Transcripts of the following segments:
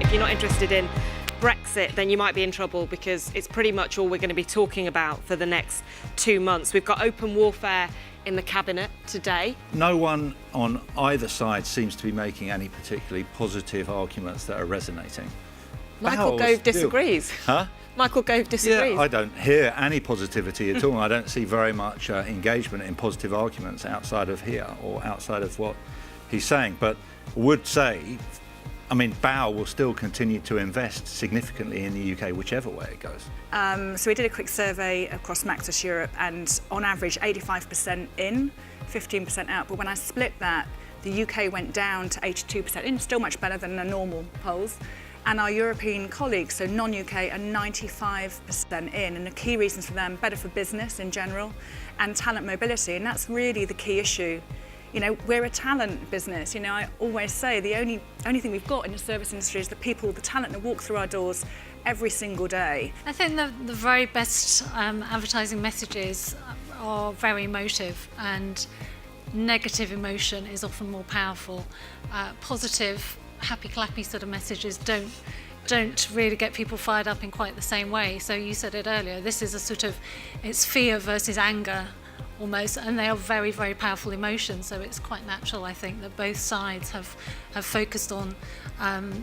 if you're not interested in Brexit, then you might be in trouble, because it's pretty much all we're going to be talking about for the next 2 months. We've got open warfare in the cabinet today. No one on either side seems to be making any particularly positive arguments that are resonating. Michael Gove disagrees. Huh? Michael Gove disagrees. Yeah, I don't hear any positivity at all. I don't see very much engagement in positive arguments outside of here or outside of what he's saying. But I would say, I mean, BAO will still continue to invest significantly in the UK, whichever way it goes. So we did a quick survey across Mactus Europe, and on average 85% in, 15% out. But when I split that, the UK went down to 82% in, still much better than the normal polls. And our European colleagues, so non-UK, are 95% in. And the key reasons for them, better for business in general and talent mobility. And that's really the key issue. You know, we're a talent business. You know, I always say the only thing we've got in the service industry is the people, the talent that walk through our doors every single day. I think the very best advertising messages are very emotive, and negative emotion is often more powerful. Positive, happy clappy sort of messages don't really get people fired up in quite the same way. So you said it earlier, this is a sort of, it's fear versus anger almost, and they are very, very powerful emotions. So it's quite natural, I think, that both sides have focused on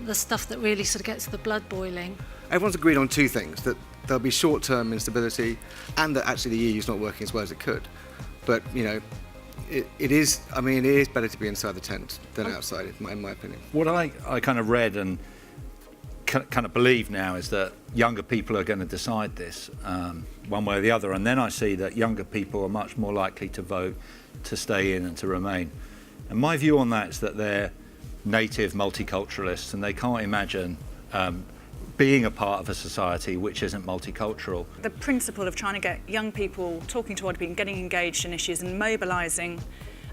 the stuff that really sort of gets the blood boiling. Everyone's agreed on two things, that there'll be short-term instability and that actually the EU is not working as well as it could. But, you know, it is better to be inside the tent than outside, in my opinion. What I kind of read and kind of believe now is that younger people are going to decide this one way or the other, and then I see that younger people are much more likely to vote to stay in and to remain. And my view on that is that they're native multiculturalists, and they can't imagine being a part of a society which isn't multicultural. The principle of trying to get young people talking to other people, getting engaged in issues and mobilising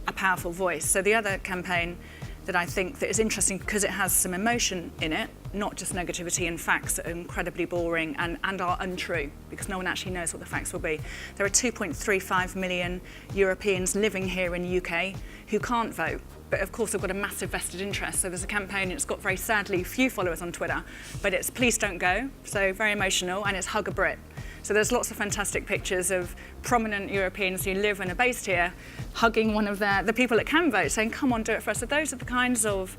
a powerful voice. So the other campaign that I think that is interesting because it has some emotion in it, not just negativity and facts that are incredibly boring and are untrue, because no one actually knows what the facts will be. There are 2.35 million Europeans living here in the UK who can't vote. But of course, they've got a massive vested interest. So there's a campaign, it's got very sadly few followers on Twitter, but it's Please Don't Go, so very emotional, and it's Hug a Brit. So there's lots of fantastic pictures of prominent Europeans who live and are based here, hugging one of the people that can vote, saying, come on, do it for us. So those are the kinds of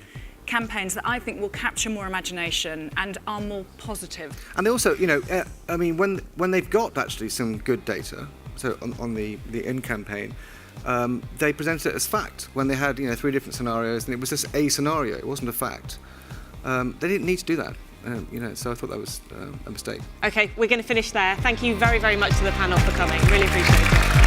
campaigns that I think will capture more imagination and are more positive. And they also, you know, I mean, when they've got actually some good data, so on the In campaign, they presented it as fact when they had, you know, 3 different scenarios, and it was just a scenario, it wasn't a fact. They didn't need to do that, you know, so I thought that was a mistake. OK, we're going to finish there. Thank you very, very much to the panel for coming. Really appreciate it.